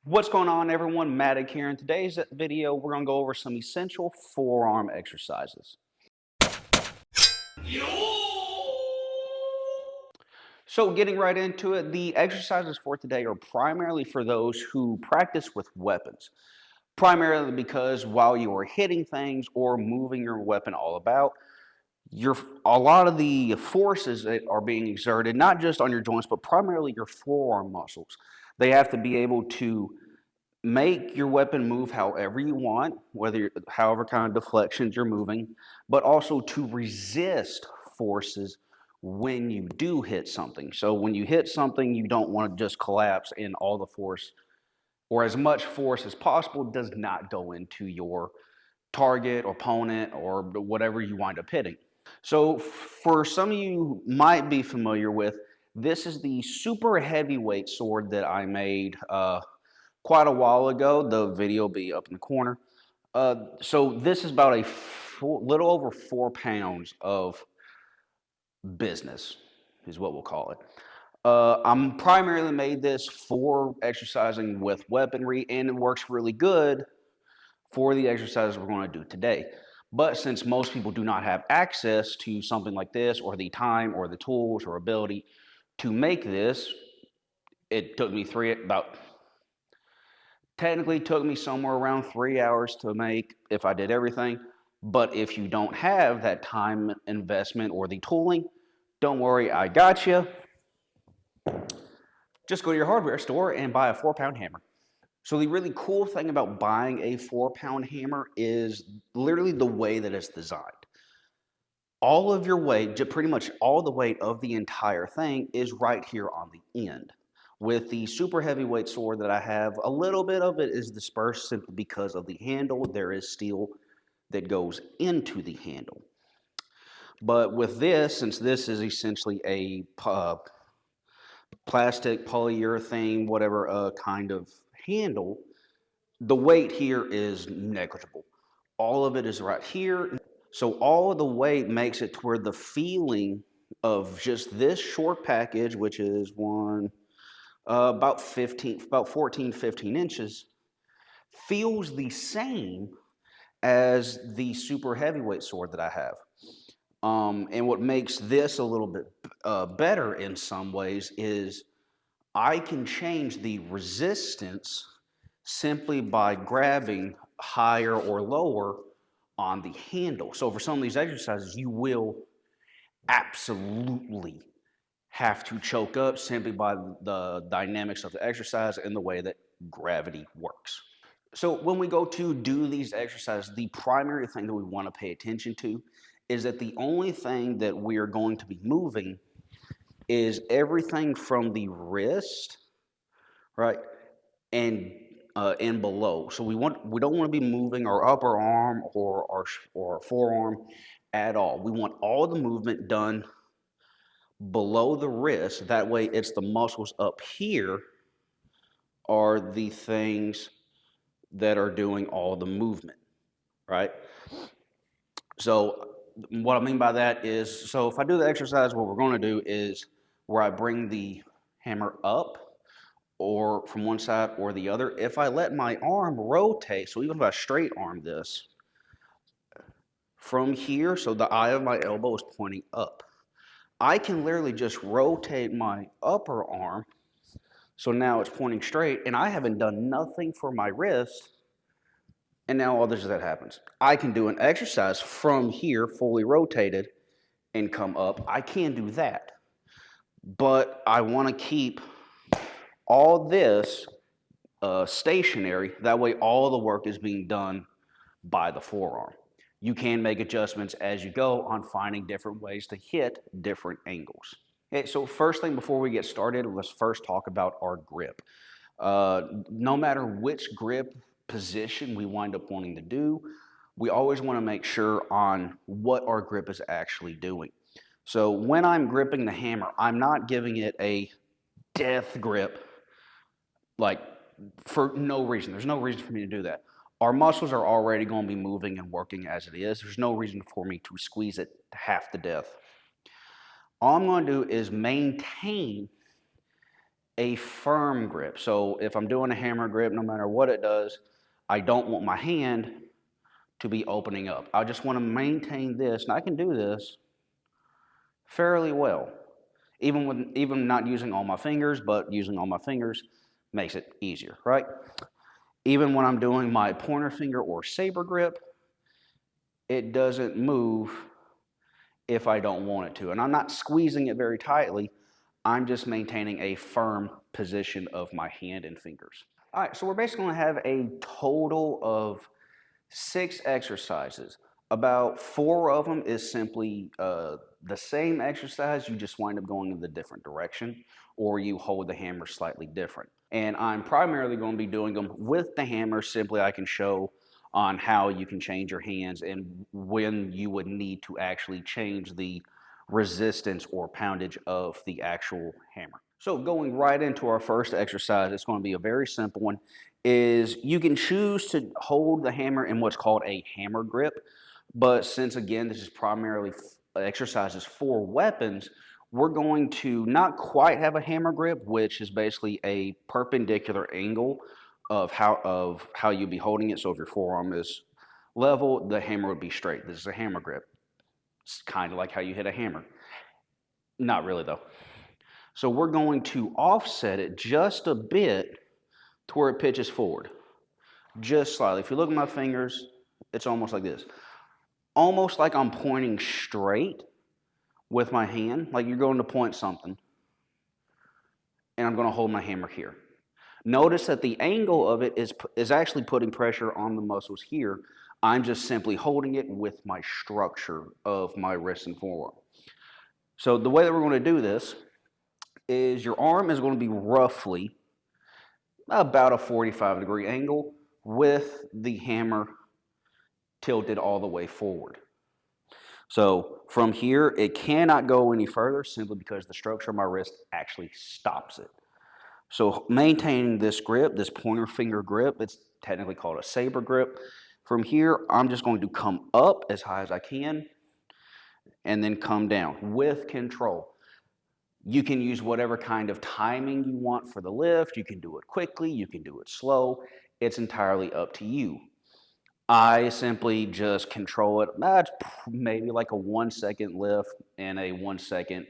What's going on, everyone? Matic here. In today's video, we're going to go over some essential forearm exercises. So, getting right into it, the exercises for today are primarily for those who practice with weapons. Primarily because while you are hitting things or moving your weapon all about, a lot of the forces that are being exerted, not just on your joints, but primarily your forearm muscles. They have to be able to make your weapon move however you want, however kind of deflections you're moving, but also to resist forces when you do hit something. So when you hit something, you don't want to just collapse and all the force or as much force as possible does not go into your target or opponent or whatever you wind up hitting. So for some of you might be familiar with, this is the super heavyweight sword that I made quite a while ago. The video will be up in the corner. So this is about little over 4 pounds of business, is what we'll call it. I'm primarily made this for exercising with weaponry, and it works really good for the exercises we're going to do today. But since most people do not have access to something like this, or the time, or the tools, or ability to make this, it took me technically took me somewhere around 3 hours to make if I did everything. But if you don't have that time investment or the tooling, don't worry, I got you. Just go to your hardware store and buy a 4 pound hammer. So the really cool thing about buying a 4 pound hammer is literally the way that it's designed. All of your weight, pretty much all the weight of the entire thing is right here on the end. With the super heavyweight sword that I have, a little bit of it is dispersed simply because of the handle. There is steel that goes into the handle. But with this, since this is essentially a plastic, polyurethane, whatever kind of handle, the weight here is negligible. All of it is right here. So all of the weight makes it to where the feeling of just this short package, which is about 14, 15 inches, feels the same as the super heavyweight sword that I have. And what makes this a little bit better in some ways is I can change the resistance simply by grabbing higher or lower on the handle. So for some of these exercises, you will absolutely have to choke up simply by the dynamics of the exercise and the way that gravity works. So when we go to do these exercises, the primary thing that we want to pay attention to is that the only thing that we are going to be moving is everything from the wrist, right, and below. So we don't want to be moving our upper arm or our forearm at all. We want all the movement done below the wrist. That way, it's the muscles up here are the things that are doing all the movement, right? So what I mean by that is, so if I do the exercise, what we're going to do is where I bring the hammer up or from one side or the other. If I let my arm rotate, so even if I straight arm this from here, so the eye of my elbow is pointing up, I can literally just rotate my upper arm. So now it's pointing straight, and I haven't done nothing for my wrist. And now all this that happens. I can do an exercise from here, fully rotated, and come up. I can do that. But I want to keep all this stationary. That way, all the work is being done by the forearm. You can make adjustments as you go on finding different ways to hit different angles. Okay, so first thing before we get started, let's first talk about our grip. No matter which grip position we wind up wanting to do, we always want to make sure on what our grip is actually doing. So when I'm gripping the hammer, I'm not giving it a death grip, like for no reason. There's no reason for me to do that. Our muscles are already going to be moving and working as it is. There's no reason for me to squeeze it half to death. All I'm going to do is maintain a firm grip. So if I'm doing a hammer grip, no matter what it does, I don't want my hand to be opening up. I just want to maintain this, and I can do this fairly well. Even not using all my fingers, but using all my fingers makes it easier, right? Even when I'm doing my pointer finger or saber grip, it doesn't move if I don't want it to. And I'm not squeezing it very tightly. I'm just maintaining a firm position of my hand and fingers. All right, so we're basically going to have a total of 6 exercises. About 4 of them is simply the same exercise, you just wind up going in the different direction, or you hold the hammer slightly different. And I'm primarily going to be doing them with the hammer. Simply I can show on how you can change your hands and when you would need to actually change the resistance or poundage of the actual hammer. So going right into our first exercise, it's going to be a very simple one, is you can choose to hold the hammer in what's called a hammer grip. But since again, this is primarily exercises for weapons, we're going to not quite have a hammer grip, which is basically a perpendicular angle of how you'd be holding it. So if your forearm is level, the hammer would be straight. This is a hammer grip. It's kind of like how you hit a hammer. Not really though. So we're going to offset it just a bit to where it pitches forward, just slightly. If you look at my fingers, it's almost like this. Almost like I'm pointing straight with my hand, like you're going to point something, and I'm going to hold my hammer here. Notice that the angle of it is actually putting pressure on the muscles here. I'm just simply holding it with my structure of my wrist and forearm. So the way that we're going to do this is your arm is going to be roughly about a 45-degree angle with the hammer tilted all the way forward. So from here, it cannot go any further simply because the structure of my wrist actually stops it. So maintaining this grip, this pointer finger grip, it's technically called a saber grip. From here, I'm just going to come up as high as I can and then come down with control. You can use whatever kind of timing you want for the lift. You can do it quickly, you can do it slow. It's entirely up to you. I simply just control it. That's maybe like a 1 second lift and a 1 second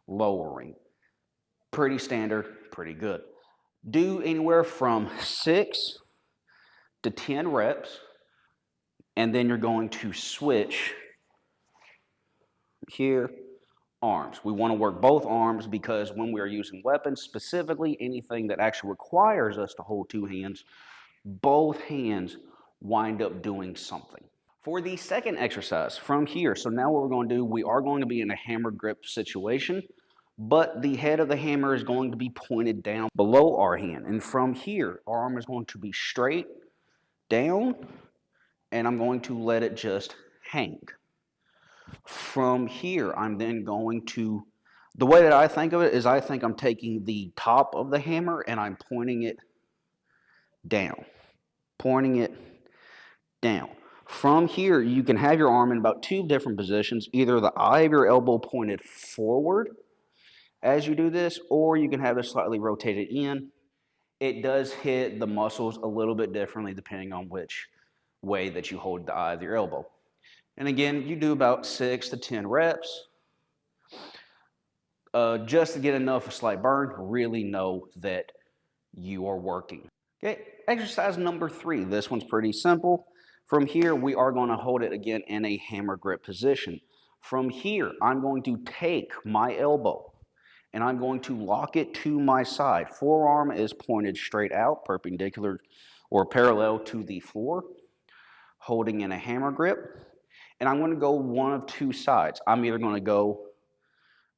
lowering. Pretty standard, pretty good. Do anywhere from 6 to 10 reps, and then you're going to switch here, arms. We want to work both arms because when we are using weapons, specifically anything that actually requires us to hold 2 hands, both hands wind up doing something. For the second exercise from here, so now what we're going to do, we are going to be in a hammer grip situation, but the head of the hammer is going to be pointed down below our hand. And from here, our arm is going to be straight down, and I'm going to let it just hang. From here, I'm then going to, the way that I think of it is I think I'm taking the top of the hammer and I'm pointing it down, pointing it down. From here, you can have your arm in about 2 different positions, either the eye of your elbow pointed forward as you do this, or you can have it slightly rotated in. It does hit the muscles a little bit differently depending on which way that you hold the eye of your elbow. And again, you do about 6 to 10 reps just to get enough of a slight burn, really know that you are working. Okay, exercise number 3. This one's pretty simple. From here, we are going to hold it again in a hammer grip position. From here, I'm going to take my elbow and I'm going to lock it to my side. Forearm is pointed straight out, perpendicular or parallel to the floor, holding in a hammer grip. And I'm going to go one of 2 sides. I'm either going to go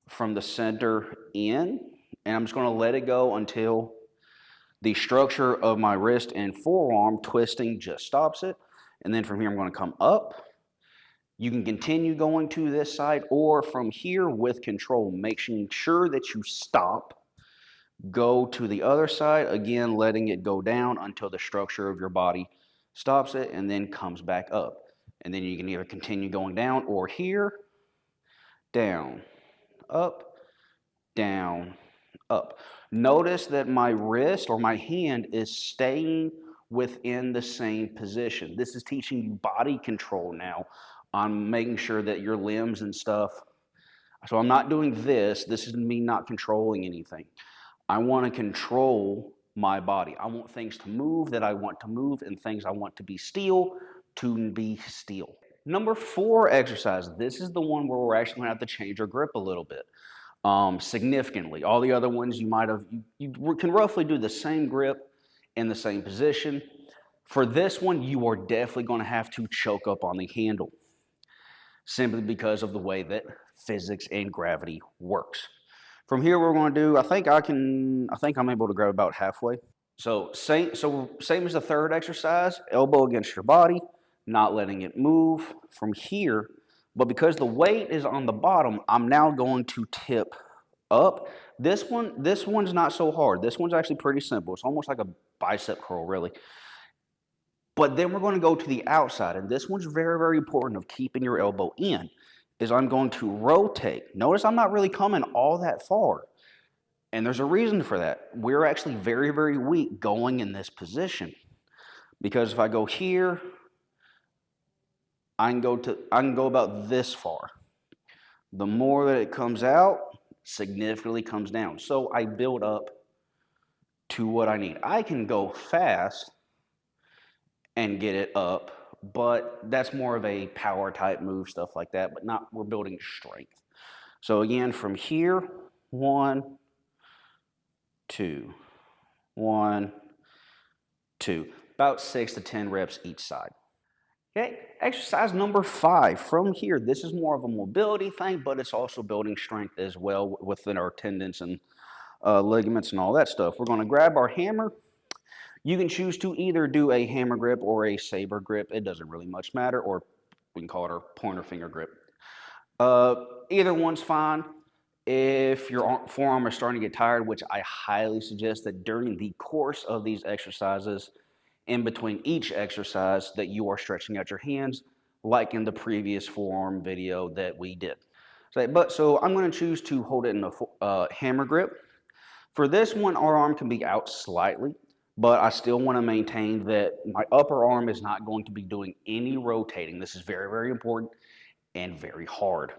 from the center in, and I'm just going to let it go until the structure of my wrist and forearm twisting just stops it. And then from here, I'm going to come up. You can continue going to this side, or from here with control, making sure that you stop, go to the other side, again, letting it go down until the structure of your body stops it and then comes back up. And then you can either continue going down or here, down, up, down, up. Notice that my wrist or my hand is staying within the same position. This is teaching you body control now on making sure that your limbs and stuff. So I'm not doing this. This is me not controlling anything. I want to control my body. I want things to move that I want to move and things I want to be still to be still. Number 4 exercise. This is the one where we're actually going to have to change our grip a little bit significantly. All the other ones you might have, you can roughly do the same grip in the same position. For this one, you are definitely going to have to choke up on the handle simply because of the way that physics and gravity works. From here, we're going to do, I think I'm able to grab about halfway. So same as the third exercise, elbow against your body, not letting it move from here. But because the weight is on the bottom, I'm now going to tip up. This one's not so hard. This one's actually pretty simple. It's almost like a bicep curl, really. But then we're going to go to the outside, and this one's very, very important of keeping your elbow in, is I'm going to rotate. Notice I'm not really coming all that far. And there's a reason for that. We're actually very, very weak going in this position. Because if I go here, I can go about this far. The more that it comes out, significantly comes down. So I build up to what I need. I can go fast and get it up, but that's more of a power type move, stuff like that, but not, we're building strength. So again, from here, 1, 2, 1, 2, about 6 to 10 reps each side. Okay, exercise number 5. From here, this is more of a mobility thing, but it's also building strength as well within our tendons and ligaments and all that stuff. We're going to grab our hammer. You can choose to either do a hammer grip or a saber grip. It doesn't really much matter, or we can call it our pointer finger grip. Either one's fine. If your forearm is starting to get tired, which I highly suggest that during the course of these exercises, in between each exercise, that you are stretching out your hands, like in the previous forearm video that we did. So I'm going to choose to hold it in a hammer grip. For this one, our arm can be out slightly, but I still want to maintain that my upper arm is not going to be doing any rotating. This is very, very important and very hard.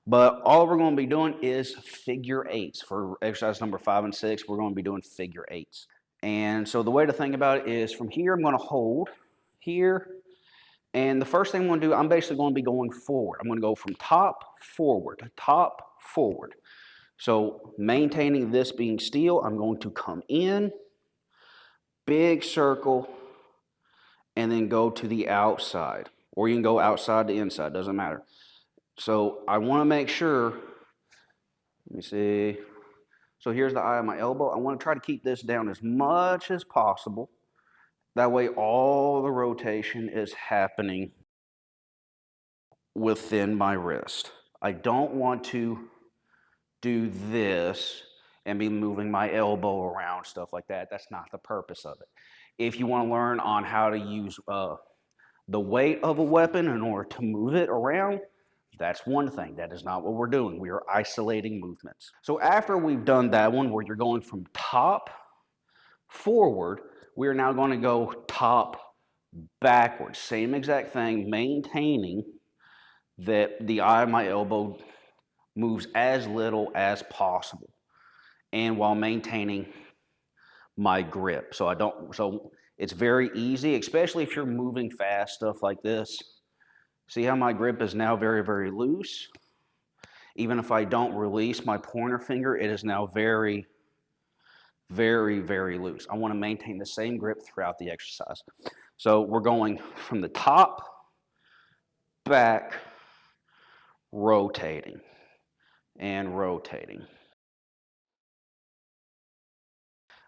But all we're going to be doing is figure eights. For exercise number 5 and 6, we're going to be doing figure eights. And so the way to think about it is from here, I'm going to hold here. And the first thing I'm going to do, I'm basically going to be going forward. I'm going to go from top, forward, top, forward. So maintaining this being still, I'm going to come in, big circle, and then go to the outside. Or you can go outside to inside, doesn't matter. So I want to make sure, let me see. So here's the eye of my elbow. I want to try to keep this down as much as possible. That way all the rotation is happening within my wrist. I don't want to do this and be moving my elbow around, stuff like that. That's not the purpose of it. If you want to learn on how to use the weight of a weapon in order to move it around, that's one thing. That is not what we're doing. We are isolating movements. So after we've done that one where you're going from top forward, we're now going to go top backwards. Same exact thing, maintaining that the eye of my elbow moves as little as possible, and while maintaining my grip. So it's very easy, especially if you're moving fast, stuff like this. See how my grip is now very, very loose? Even if I don't release my pointer finger, it is now very, very, very loose. I want to maintain the same grip throughout the exercise. So we're going from the top, back, rotating, and rotating.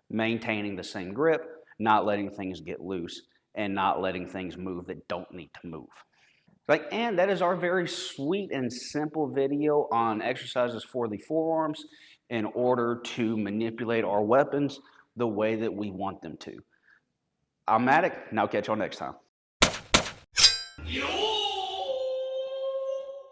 Maintaining the same grip, not letting things get loose, and not letting things move that don't need to move. And that is our very sweet and simple video on exercises for the forearms in order to manipulate our weapons the way that we want them to. I'm Matic. Now catch y'all next time.